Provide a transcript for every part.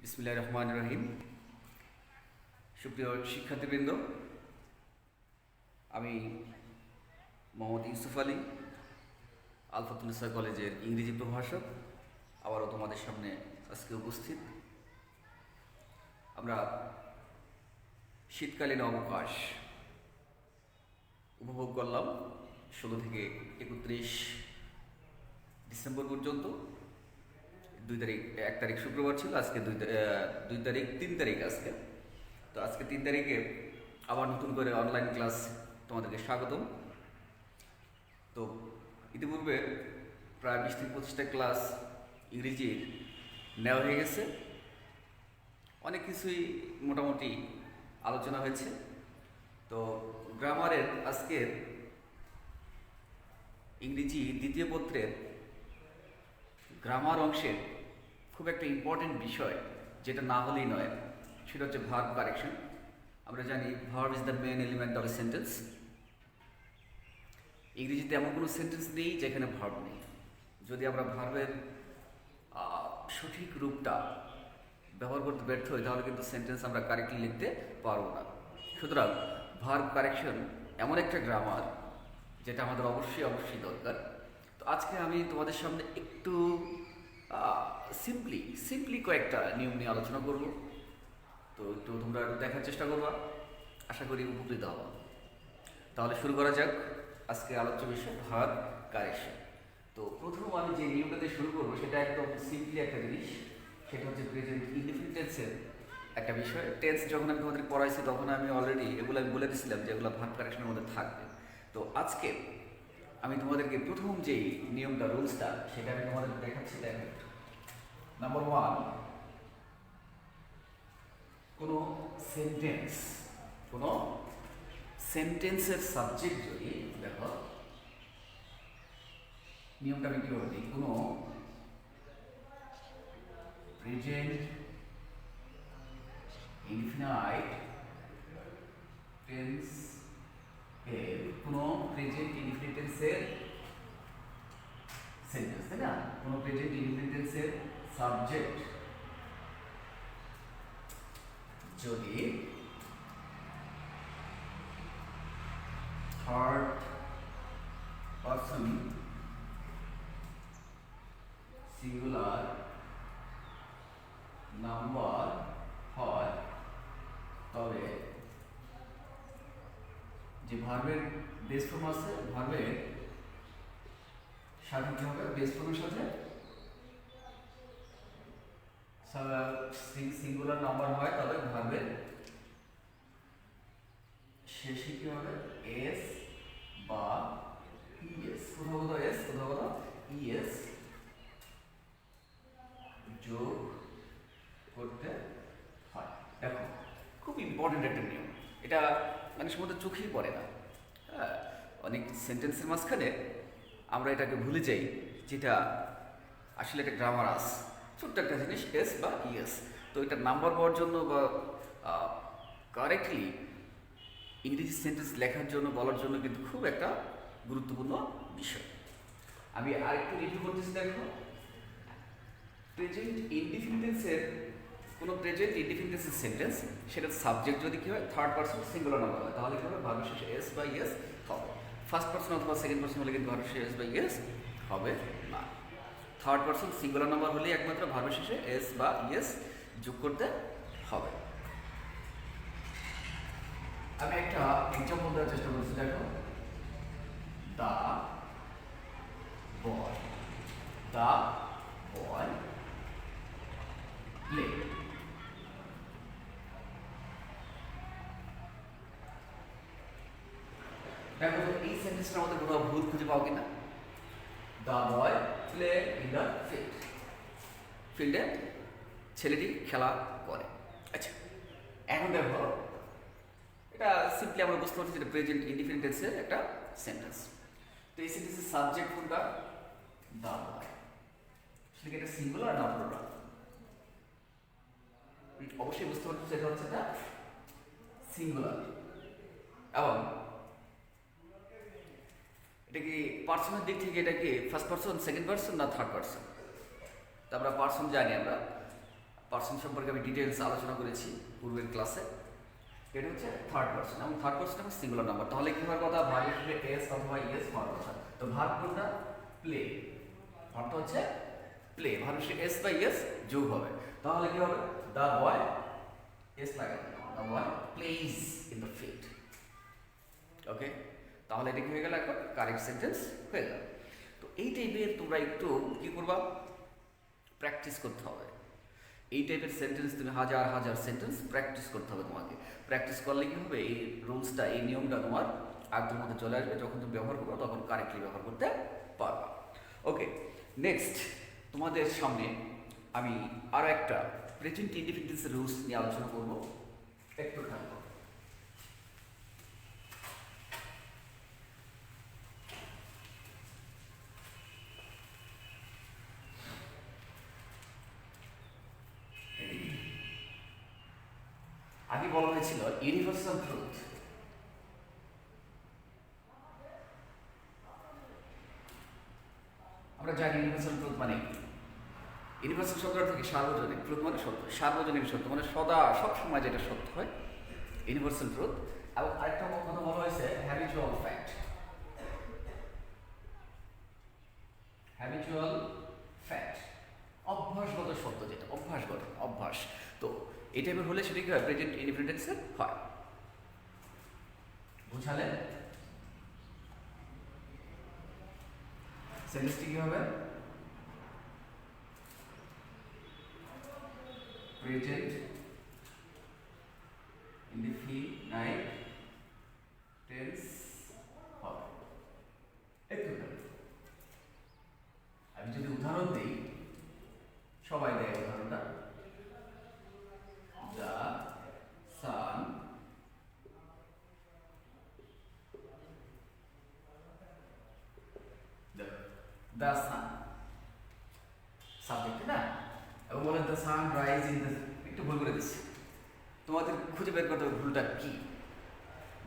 বিসমিল্লাহির রহমানির রহিম। সুপ্রিয় শিক্ষার্থীবৃন্দ, আমি মোহাম্মদ ইউসুফ আলী, আলফাতুন্নেসা কলেজের ইংরেজি প্রভাষক, আবারও তোমাদের সামনে আজকে উপস্থিত। আমরা শীতকালীন অবকাশ উপভোগ করলাম 16 থেকে 31 ডিসেম্বর পর্যন্ত। 1 তারিখ শুক্রবার ছিল, আজকে 3 তারিখ আজকে। তো আজকে 3 তারিখে আবার নতুন করে অনলাইন ক্লাস তোমাদেরকে স্বাগতম। তো ইতিপূর্বে প্রায় 20 থেকে 25টা ক্লাস ইংরেজির নেওয়া হয়ে গেছে। অনেক কিছুই মোটামুটি আলোচনা হয়েছে। তো গ্রামারের আজকের ইংরেজি দ্বিতীয় পত্রের গ্রামার অংশের খুব একটা ইম্পর্টেন্ট বিষয়, যেটা না হলেই নয়, সেটা হচ্ছে ভার্ব কারেকশন। আমরা জানি verb is the main element of a sentence. ইংরেজিতে এমন কোনো সেন্টেন্স নেই যেখানে ভার্ব নেই। যদি আমরা ভার্বের সঠিক রূপটা ব্যবহার করতে ব্যর্থ হই, তাহলে কিন্তু সেন্টেন্স আমরা কারেক্টলি লিখতে পারবো না। সুতরাং ভার্ব কারেকশন এমন একটা গ্রামার যেটা আমাদের অবশ্যই দরকার। তো আজকে আমি তোমাদের সামনে একটু সিম্পলি কয়েকটা নিয়ম নিয়ে আলোচনা করব। তো একটু তোমরা দেখার চেষ্টা করবা, আশা করি উপকৃত হবা। তাহলে শুরু করা যাক আজকে আলোচ্য বিষয় ভার্ব কারেকশন। তো প্রথম আমি যে নিয়মটাতে শুরু করবো সেটা একদম সিম্পলি একটা জিনিস, সেটা হচ্ছে প্রেজেন্ট ইনডিফিনিট টেন্সের একটা বিষয়। টেন্স যখন আমি তোমাদের পড়াইছি তখন আমি অলরেডি এগুলো আমি বলে দিয়েছিলাম যে এগুলো ভার্ব কারেকশনের মধ্যে থাকবে। তো আজকে আমি তোমাদেরকে প্রথম যেই নিয়মটা, রুলসটা, সেটা আমি তোমাদের দেখাচ্ছি। দেখো, নাম্বার 1, কোনো সেন্টেন্সের সাবজেক্ট যদি, দেখো নিয়মটা আমি কি করে দিই, কোনো প্রেজেন্ট ইনফিনাইট টেন্স এর, কোনো প্রেজেন্ট ইনফিনিট টেন্সের সেন্টেন্স, তাই না? কোনো প্রেজেন্ট ইনফিনিট টেন্সের সাবজেক্ট যদি থার্ড পারসন সিঙ্গুলার নাম্বার হয়, তবে যে ভার্বের বেস ফর্ম আছে, ভার্বের সাথে কি হবে, বেস ফর্মের সাথে সিঙ্গুলার নাম্বার হয়, তবে ভার্বের শেষে কি হবে, এস বা ইএস, কোথাও কোথাও এস, কোথাও কোথাও ইএস যোগ করতে হয়। দেখো, খুব ইম্পর্টেন্ট একটা নিয়ম এটা, মানে সময় চোখেই পড়ে না। হ্যাঁ, অনেক সেন্টেন্সের মাঝখানে আমরা এটাকে ভুলে যাই, যেটা আসলে একটা গ্রামার আস, ছোট্ট একটা জিনিস, এস বা ইএস। তো এটা নাম্বার পাওয়ার জন্য বা কারেক্টলি ইংরেজি সেন্টেন্স লেখার জন্য, বলার জন্য কিন্তু খুব একটা গুরুত্বপূর্ণ বিষয়। আমি আরেকটু রিভিউ করতেছি। দেখো, প্রেজেন্ট ইনডিফিনিটেন্সের, কোনো প্রেজেন্ট ইনডিফিনিটেন্সের সেন্টেন্স, সেটার সাবজেক্ট যদি কি হয়, থার্ড পারসন সিঙ্গুলার নাম্বার হয়, তাহলে কি হবে, ভার্বের শেষে এস বা ইএস হবে। ফার্স্ট পারসন অথবা সেকেন্ড পারসন হলে কিন্তু ভার্বের শেষে এস বা ইএস হবে না। থার্ড পারসন সিঙ্গুলার নাম্বার হলে একমাত্র ভার্বের শেষে এস বা ইএস যোগ করতে হবে। আমি একটা এক্সাম্পল দেওয়ার চেষ্টা করছি। দেখো, দা বয় প্লে। দেখো তো এই সেন্টেন্সটার মধ্যে কোথাও ভুল খুঁজে পাও কিনা? দা বয় প্লে ইন দ্য ফিল্ড, ফিল্ডে ছেলেটি খেলা করে। আচ্ছা, এখন দেখো, এটা সিম্পলি আমরা বুঝতে পারছি যেটা প্রেজেন্ট ইনডিফিনিট টেন্সের একটা সেন্টেন্স। তো এই সেন্টেন্সের সাবজেক্ট কোনটা? দা বয়। সেটাকে এটা সিঙ্গুলার না প্লুরাল? অবশ্যই বুঝতে পারছি সেটা হচ্ছে এটা সিঙ্গুলার। এবং এটা কি পার্সনের দিক থেকে এটা কি ফার্স্ট পারসন, সেকেন্ড পারসন না থার্ড পারসন? তো আমরা পার্সন জানি, আমরা পার্সন সম্পর্কে আমি ডিটেলস আলোচনা করেছি পূর্বের ক্লাসে। এটা হচ্ছে থার্ড পার্সন, এবং থার্ড পার্সন আমার সিঙ্গুলার নাম্বার। তাহলে কি হওয়ার কথা? ভার্বের শেষে এস অথবা ইএস হওয়ার কথা। তো ভার্ব কোনটা? প্লে। ভার্বটা হচ্ছে প্লে, ভার্বের শেষে এস বা ইএস যোগ হবে। তাহলে কি হবে? দ্য বয়, এস লাগাবে, the boy plays in the field. Okay, তাহলে এটা কি হয়ে গেল? এখন কারেক্ট সেন্টেন্স হয়ে গেল। তো এই টাইপের তোমরা একটু কি করবা? প্র্যাকটিস করতে হবে। এই টাইপের সেন্টেন্স তুমি হাজার হাজার সেন্টেন্স প্র্যাকটিস করতে হবে তোমাকে। প্র্যাকটিস করলে কি হবে? এই রুলসটা, এই নিয়মটা তোমার আয়ত্তের মধ্যে চলে আসবে। যখন তুমি ব্যবহার করবে তখন কারেক্টলি ব্যবহার করতে পারবা। ওকে, নেক্সট তোমাদের সামনে আমি আরও একটা প্রেজেন্ট ইনডিফিনিটেন্সের রুলস নিয়ে আলোচনা করবো। একটু থাকবো। আগে বলা হয়েছিল ইউনিভার্সাল ট্রুথ। আমরা জানি ইউনিভার্সাল ট্রুথ মানে কি? ইউনিভার্সাল শব্দ থেকে সার্বজনীন, ট্রুথ মানে সত্য, সার্বজনীন সত্য মানে সদা সব সময় যেটা সত্য হয়, ইউনিভার্সাল ট্রুথ। এবং আরেকটা কথা বলা হয়েছে হ্যাবিচুয়াল ফ্যাক্ট। হ্যাবিচুয়াল ফ্যাক্ট অভ্যাসগত সত্য, যেটা অভ্যাসগত, অভ্যাস। তো এই টাইপের হলে সেটা কি হয়? প্রেজেন্ট ইনডিফিনিটেন্সের হয়। বুঝালে সেন্টেন্সটি কি হবে? প্রেজেন্ট ইনডিফিনাইট হবে। একটু আমি যদি উদাহরণ দিই, সবাই দেয় উদাহরণটা। The sun the sun subject না, এবং বলে the sun rise in the, একটু ভুল করে দিচ্ছি, তোমাদের খুঁজে বের করতে হবে ভুলটা কি।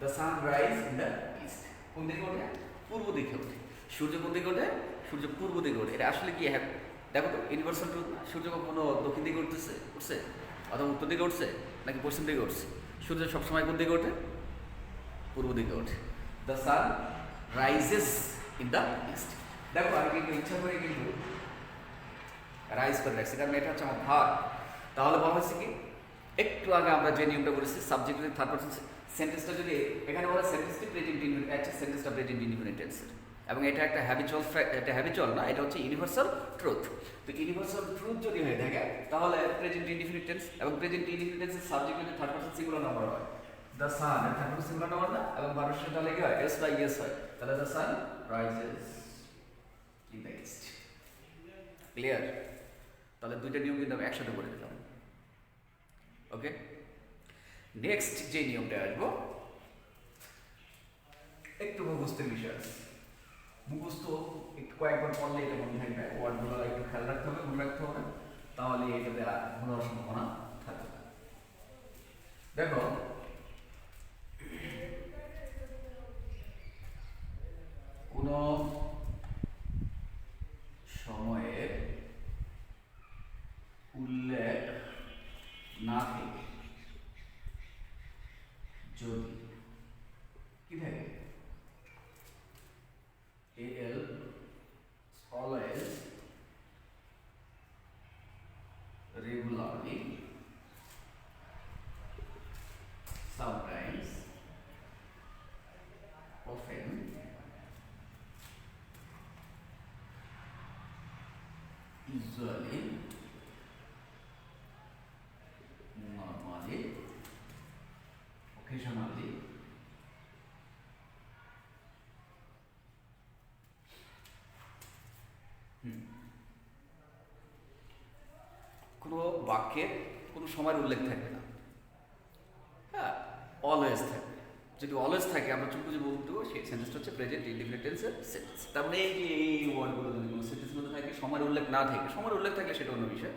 The sun rise in the east, কোন দিকে ওঠে? পূর্ব দিকে ওঠে। সূর্য কোন দিকে ওঠে? সূর্য পূর্ব দিকে ওঠে। এটা আসলে কি? হ্যাঁ, দেখো তো, ইউনিভার্সাল ট্রুথ। সূর্য কখনো দক্ষিণ দিকে উঠছে অথবা উত্তর দিকে উঠছে নাকি পশ্চিম দিকে উঠছে? সূর্য সবসময় কোন দিকে ওঠে? পূর্ব দিকে ওঠে। The sun rises in the east. দেখো আমি কিন্তু ইচ্ছা করে কিন্তু রাইজ করে রাখছি, কারণ এটা হচ্ছে আমার ভার। তাহলে বলা হচ্ছে কি, একটু আগে আমরা যে নিয়মটা করেছি, সাবজেক্ট যদি থার্ড পারসন, সেন্টেন্সটা যদি এখানে বলা সেন্টেন্সটি প্রেজেন্ট ইনডিফিনিট, সেন্টেন্সটা প্রেজেন্ট ইনডিফিনিট টেন্সের, এবং এটা একটা হ্যাবিচুয়াল, এটা হ্যাবিচুয়াল না, এটা হচ্ছে ইউনিভার্সাল ট্রুথ। তো ইউনিভার্সাল ট্রুথ যদি হয়ে থাকে তাহলে প্রেজেন্ট ইনডিফিনিট টেন্স, এবং প্রেজেন্ট ইনডিফিনিট টেন্সের সাবজেক্ট যদি থার্ড পারসন সিঙ্গুলার নাম্বার হয়, দ্য সান এর থার্ড পারসন সিঙ্গুলার নাম্বার না, এবং ভার্বের সাথে তাহলে কি হয়? এস বা ইয়েস হয়। তাহলে the sun rises in the east. Clear? তাহলে দুইটা নিয়ম কিন্তু আমি একসাথে বলে দিলাম। ওকে, নেক্সট যে নিয়মটা আসবো, একটু মুখস্থের বিষয় আছে। মুখস্থ একটু কয়েকবার পড়লে এটা মনে থাকবে, ওয়ার্ডগুলো একটু খেয়াল রাখতে হবে, মনে রাখতে হবে, তাহলে এটাতে ভুল হওয়ার সম্ভাবনা থাকবে না। দেখো, কোন সময়ের উল্লেখ না থেকে যদি কি থাকে? AL always, regularly, sometimes, often, usually, normally, occasionally, কোনো বাক্যের কোনো সময়ের উল্লেখ থাকবে না, হ্যাঁ, অলওয়েজ থাকবে। যদি অলওয়েজ থাকে আমরা চুপ করে বলতে পারবো সেই সেন্টেন্সটা হচ্ছে প্রেজেন্ট ইনডিফিনিট টেন্সের সেন্টেন্স। তার মানে এই যে এই ওয়ার্ডগুলো যদি কোনো সেন্টেন্সের মধ্যে থাকে, সময়ের উল্লেখ না থাকে, সময়ের উল্লেখ থাকলে সেটা অন্য বিষয়।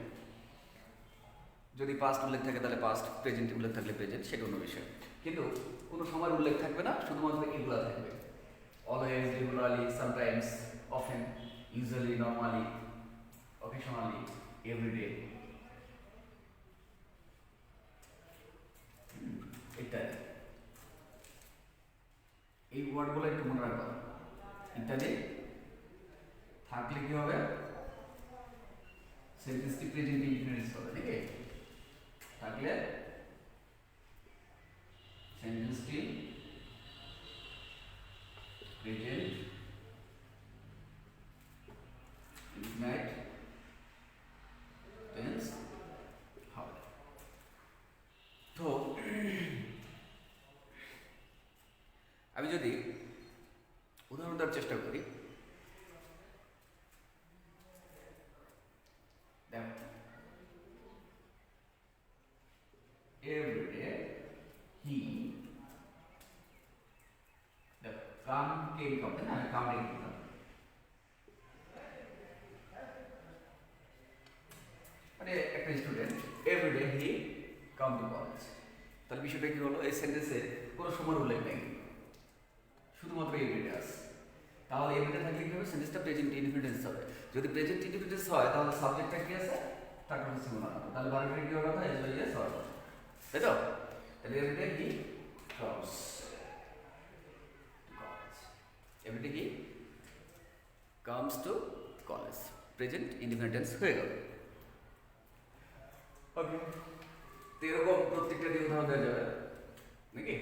যদি পাস্ট উল্লেখ থাকে তাহলে পাস্ট, প্রেজেন্ট উল্লেখ থাকলে প্রেজেন্ট, সেটা অন্য বিষয়। কিন্তু কোনো সময়ের উল্লেখ থাকবে না, শুধুমাত্র এগুলো থাকবে। Always, regularly, sometimes, often, usually, normally, occasionally, everyday, মনে রাখবা, ইত্যাদি থাকলে কি হবে, সেন্টেন্সটি প্রেজেন্ট ইনডিফিনিট হবে, নাকি? থাকলে সেন্টেন্সটি প্রেজেন্ট ইনডিফিনিট টেন্স হবে। তো আমি যদি উদাহরণ দেওয়ার চেষ্টা করি, দেখো every day he, দেখো come came হবে না, come came মানে একটা student every day he come to college, তাহলে বিষয়টা কি হলো, এই সেন্টেন্সে কোনো সময়ের উল্লেখ নেই, শুধুমাত্র এভরিডে আছে। তাহলে এভরিডে থাকলে কি হবে, সেন্টেন্সটা প্রেজেন্ট ইনডিফিনিট হবে। যদি প্রেজেন্ট ইনডিফিনিট হয় তাহলে সাবজেক্টটা কি আছে, তার কথা ছিল না, তাহলে ভার্বের কি কথা এস বাই এস হবে, তাই তো? তাহলে everyday he comes to college, everyday he comes to college, present indefinite tense হয়ে গেল। ওকে, তো এরকম প্রত্যেকটা দিয়ে উদাহরণ দেওয়া যাবে, নাকি?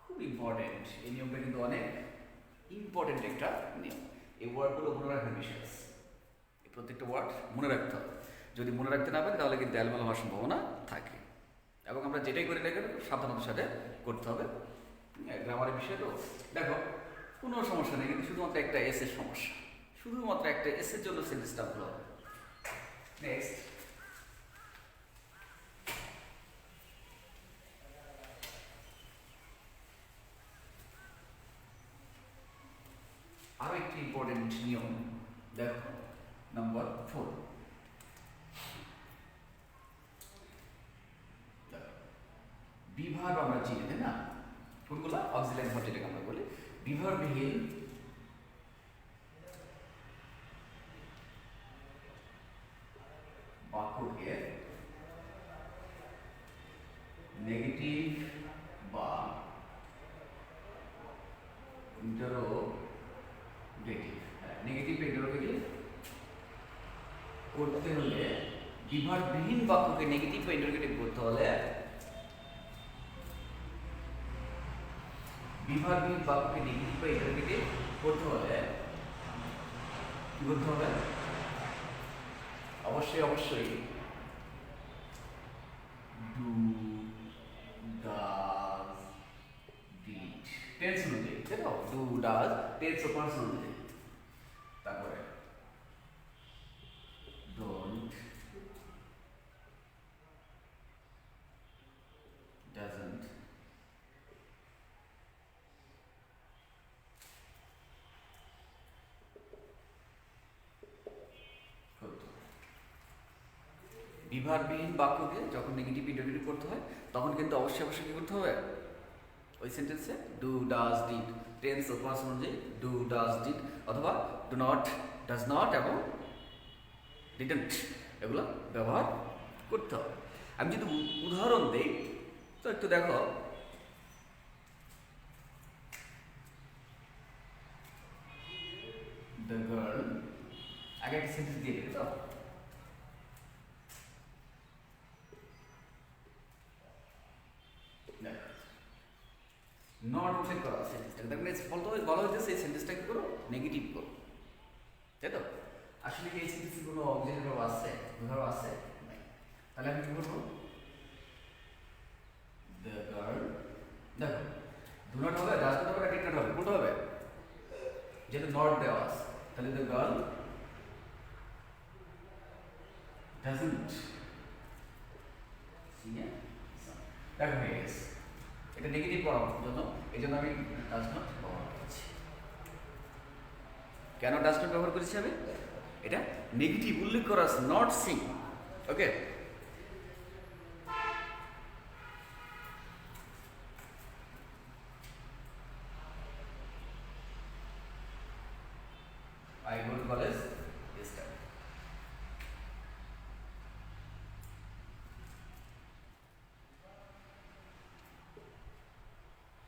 খুব ইম্পর্টেন্ট এই নিয়মটা, কিন্তু অনেক ইম্পর্টেন্ট একটা নিয়ম। এই ওয়ার্ডগুলো মনে রাখার বিষয় আছে, এই প্রত্যেকটা ওয়ার্ড মনে রাখতে হবে। যদি মনে রাখতে না পারেন তাহলে কিন্তু এলোমেলো হওয়ার সম্ভাবনা থাকে, এবং আমরা যেটাই করি না কেন সাবধানতার সাথে করতে হবে। গ্রামারের বিষয় তো দেখো কোনো সমস্যা নেই, কিন্তু শুধুমাত্র একটা এস এর সমস্যা, শুধুমাত্র একটা এস এর জন্য সেন্টেন্সটা ভুল হবে। নেক্সট, আরো একটি ইম্পর্টেন্ট নিয়ম দেখো, নাম্বার 4, বিভাগ আমরা চিনি, তাই না? কোনগুলো? অক্সিলারি ভার্ব যেটাকে আমরা বলি, বিভাগবিহীন বাক্যকে নেগেটিভ বা ইন্টারোগেটিভ, নেগেটিভ ইন্টারোগেটিভ করতে হলে, বিভাগবিহীন বাক্যকে নেগেটিভ বা ইন্টারোগেটিভ করতে হলে, বিভাগবিহীন বাক্যকে নেগেটিভ বা ইন্টারোগেটিভ করতে হলে কি করতে হবে? অবশ্যই অবশ্যই ডু, ডাজ, ডিড, টেন্স অনুযায়ী, তাই তো? ডু, ডাজ, টেন্স ও পার্সন অনুযায়ী। তারপরে ডোন্ট, ডাজন্ট, বিভাগবিহীন বাক্যকে যখন নেগেটিভ ইন্টারোগেটিভ করতে হয় তখন কিন্তু অবশ্যই অবশ্যই কি করতে হবে, ওই সেন্টেন্সে ডু, ডাজ, ডিড, টেন্স ও পার্সন অনুযায়ী ডু, ডাজ, ডিড, অথবা ডু নট, ডাজ নট এবং ডিডন্ট, এগুলো ব্যবহার করতে হবে। আমি যদি উদাহরণ দিই তো একটু দেখো, দ্য গার্ল, আগে একটা সেন্টেন্স দিয়ে দিই তো, নট উল্লেখ করা সেন্টেন্সটা, দেখবেন বলা হয়েছে সেই সেন্টেন্সটা কি করো, নেগেটিভ করো, তাই তো? আসলে কি এই সেন্টেন্সে কোনো অবজেক্টিভ ভার্ব আছে, ভার্ব আছে? নাই। তাহলে আমি কি করবো, দ্য গার্ল, দেখো ডু নট হবে, ডাজ নট হবে, ডিড নট হবে, কোনটা হবে? যেহেতু নট দেওয়া আছে, তাহলে দ্য গার্ল ডাজন্ট সি এ সান, দেখো হয়ে গেছে। এটা নেগেটিভ করার জন্য, এই জন্য আমি ডাজ নট ব্যবহার করেছি। কেন ডাজ নট ব্যবহার করেছি আমি? এটা নেগেটিভ উল্লেখ করা আছে, not see, okay? I go to college this time.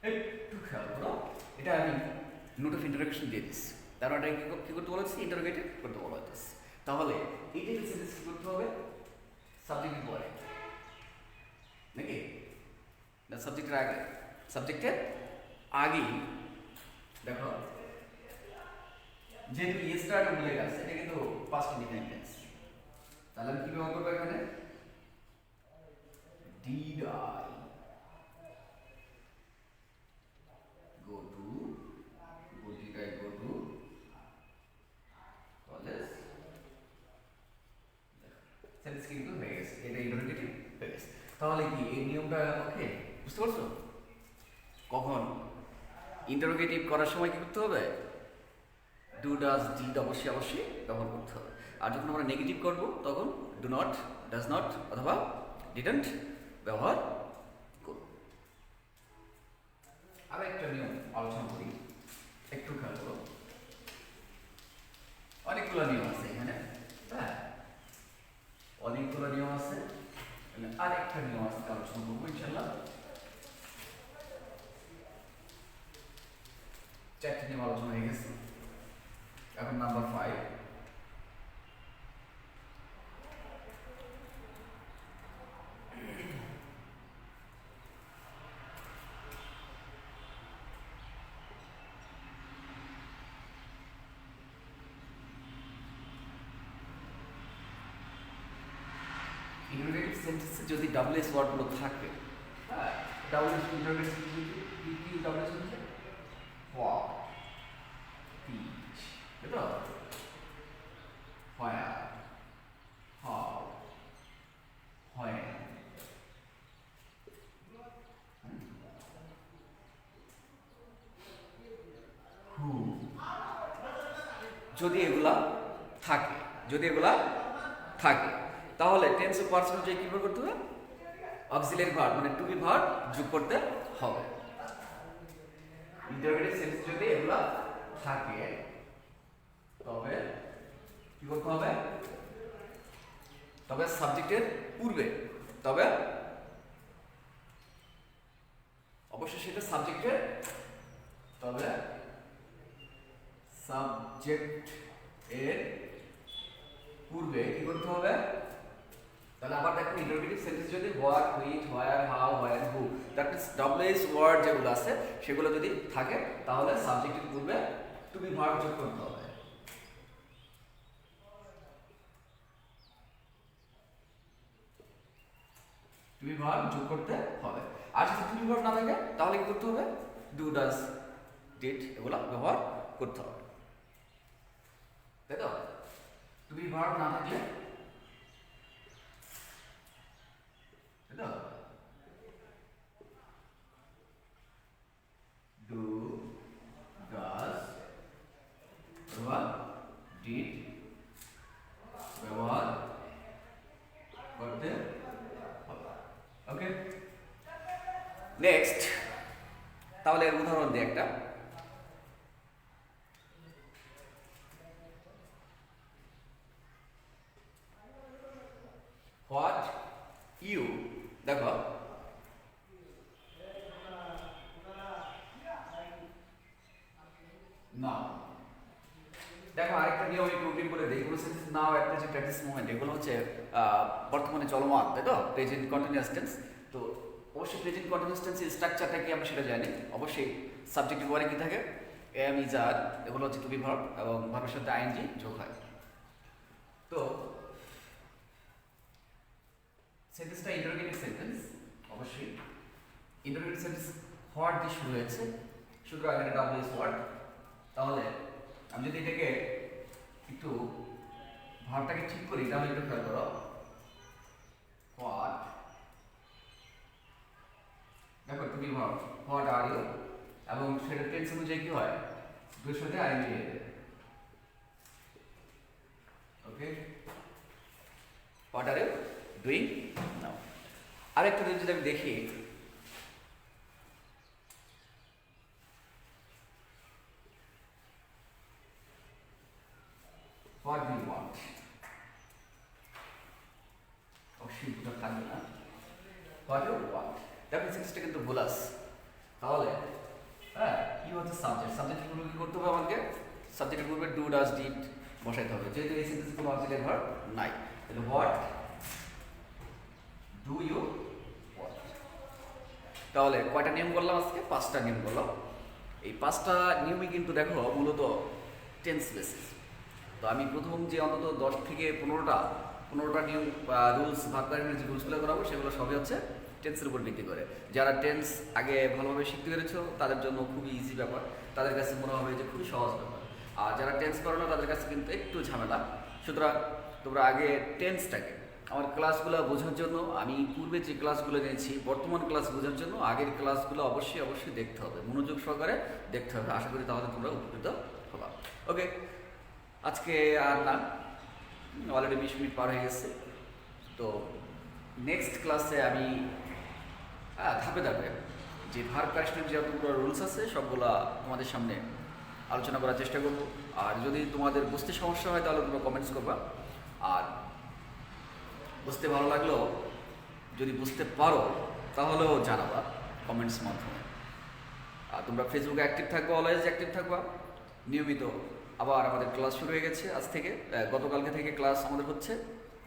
একটু খেয়াল করো, এটা আমি নোট অফ ইন্টারোগেশন দিয়ে দিচ্ছি, তার মানে কি করতে বলা হচ্ছে, ইন্টারোগেটেড করতে বলা হচ্ছে। তাহলে এই টাইপের সেন্টেন্স কি করতে হবে, সাবজেক্টের পরে নাকি না সাবজেক্টের আগে, সাবজেক্টের আগেই দেখো যেহেতু ইয়েস্টার উল্লেখ আছে এটা কিন্তু পাস্ট ইনডিফিনিট টেন্স, তাহলে আমি কি ব্যবহার করবো এখানে, did I go to, did I go to college, sentence কিন্তু হয়ে গেছে, এটা ইন্টারোগেটিভ হয়ে গেছে। তাহলে কি এই নিয়মটা ওকে বুঝতে পারছো, কখন ইন্টারোগেটিভ করার সময় কি করতে হবে, ডু ডাজ ডিড অবশ্যই অবশ্যই ব্যবহার করতে হবে। আর যখন আমরা নেগেটিভ করব তখন ডু নট, ডাজ নট অথবা ডিডন্ট ব্যবহার করব। আরো একটা নিয়ম আলোচনা করি, একটু খেয়াল করো, অনেকগুলো নিয়ম আছে এখানে, হ্যাঁ অনেকগুলো নিয়ম আছে, আর একটা নিয়ম আছে আলোচনা করবো ইনশাল্লাহ। চারটি নিয়ম আলোচনা হয়ে গেছে, এখন নাম্বার 5, ইন্টারোগেটিভ সেন্টেন্সে যদি ডাবল এস ওয়ার্ডগুলো থাকে, হ্যাঁ ডাবল এস ইন্টারোগেটিভ কি ডাবল এস হচ্ছে হোয়াট, টিচ, এটা হোয়ার, হাউ, হোয়েন, হু, যদি এগুলা থাকে, যদি এগুলা থাকে তাহলে টেন্স অফ পার্সন অনুযায়ী কি করতে হবে, অক্সিলারি ভার্ব মানে টু বি ভার্ব যোগ করতে হবে। ইন্টারোগেটিভ সেন্টেন্স যদি এগুলা থাকে তবে কি করতে হবে, তবে সাবজেক্টের পূর্বে, তবে অবশ্যই সেটা সাবজেক্টের, তবে সাবজেক্ট এর পূর্বে কি করতে হবে, তাহলে আবার দেখো ইন্টারোগেটিভ সেন্টেন্স যদি what, which, where, how, when, who, that means double S word যেগুলো আছে সেগুলো যদি থাকে তাহলে সাবজেক্টের পূর্বে টু বি ভার্ব যোগ করতে হবে। টু বি ভার্ব যোগ করতে হবে। আর যদি টু বি ভার্ব না থাকে তাহলে কি করতে হবে, ডু, ডাজ, ডিড এগুলো ব্যবহার করতে হবে, তাই তো। টু বি ভার্ব না থাকলে, তাই তো, ডু, ডাজ অথবা ডিড ব্যবহার করতে হবে। ওকে, নেক্সট তাহলে এর উদাহরণ দিই একটা, হোয়াট ইউ, দেখো নাও, দেখো আরেকটা নিয়ম একটু রুটিন করে দেই, এগুলো sentence now at present at this moment এগুলো হচ্ছে বর্তমানে চলমান, তাই তো, প্রেজেন্ট কন্টিনিউয়াস টেন্স। তো অবশ্যই প্রেজেন্ট কন্টিনিউয়াস টেন্সের স্ট্রাকচারটা কি আমরা সেটা জানি, অবশ্যই সাবজেক্টের পরে কি থাকে, এম, ইজ, আর, এগুলো হচ্ছে টু বি ভার্ব এবং ভার্বের সাথে আইএনজি যোগ হয়। তো সেন্টেন্সটা ইন্টারোগেটিভ সেন্টেন্স, অবশ্যই ইন্টারোগেটিভ সেন্টেন্স হোয়াট দিয়ে শুরু হয়েছে, শুধু আগে ডাবল এস ওয়ার্ড। তাহলে আমি যদি এটাকে একটু ভার্বটাকে ঠিক করি তাহলে একটু খেয়াল করো, হোয়াট, দেখো to be verb what are you, এবং সেটা টেন্স অনুযায়ী কি হয়, দুইয়ের সাথে আইএনজি এর, okay, what are you doing now. আরেকটা যদি আমি দেখি, হোয়াট ডু ইউ ওয়ান্ট, অবশ্যই দুটো থাকবে না, হোয়াট ডু ইউ ওয়ান্ট, দেখো সেন্সটা কিন্তু ভুল আছে, তাহলে হ্যাঁ ইউ হচ্ছে সাবজেক্ট, সাবজেক্টের পূর্বে কি করতে হবে আমাকে? সাবজেক্টের পূর্বে ডু ডাজ ডিড বসাইতে হবে, যেহেতু এই সেন্টেন্সে কোনো অবজেক্টের ভার্ব নাই। তাহলে হোয়াট ডু ইউ ওয়ান্ট। তাহলে কয়টা নিয়ম করলাম আজকে? 5টা নিয়ম করলাম। এই 5টা নিয়মই কিন্তু দেখো মূলত টেন্স বেসিস। তো আমি প্রথম যে অন্তত 10 থেকে 15টা নিয়ম বা রুলস ভার্বকারীর যে রুলসগুলো করাবো সেগুলো সবই হচ্ছে টেন্সের উপর ভিত্তি করে। যারা টেন্স আগে ভালোভাবে শিখতে পেরেছো তাদের জন্য খুবই ইজি ব্যাপার, তাদের কাছে মনে হবে যে খুবই সহজ ব্যাপার। আর যারা টেন্স করো না তাদের কাছে কিন্তু একটু ঝামেলা। সুতরাং তোমরা আগে টেন্সটাকে, আমার ক্লাসগুলো বোঝার জন্য আমি পূর্বে যে ক্লাসগুলো নিয়েছি বর্তমান ক্লাস বোঝার জন্য আগের ক্লাসগুলো অবশ্যই দেখতে হবে, মনোযোগ সহকারে দেখতে হবে। আশা করি তাহলে তোমরা উপকৃত হবা। ওকে, আজকে আর না, অলরেডি 20 মিনিট পার হয়ে গেছে। তো নেক্সট ক্লাসে আমি ধাপে ধাপে যে ভার্ব কারেকশনের যে যতগুলো রুলস আছে সবগুলা তোমাদের সামনে আলোচনা করার চেষ্টা করব। আর যদি তোমাদের বুঝতে সমস্যা হয় তাহলে তোমরা কমেন্টস করবা, আর বুঝতে ভালো লাগলেও যদি বুঝতে পারো তাহলেও জানাবা কমেন্টস মাধ্যমে। আর তোমরা ফেসবুকে অ্যাক্টিভ থাকবা, অলওয়েজ অ্যাক্টিভ থাকবা নিয়মিত। আবার আমাদের ক্লাস শুরু হয়ে গেছে আজ থেকে, গতকালকে থেকে ক্লাস আমাদের হচ্ছে।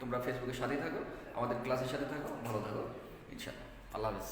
তোমরা ফেসবুকের সাথেই থাকো, আমাদের ক্লাসের সাথে থাকো, ভালো থাকো ইনশাআল্লাহ। আল্লাহ হাফেজ।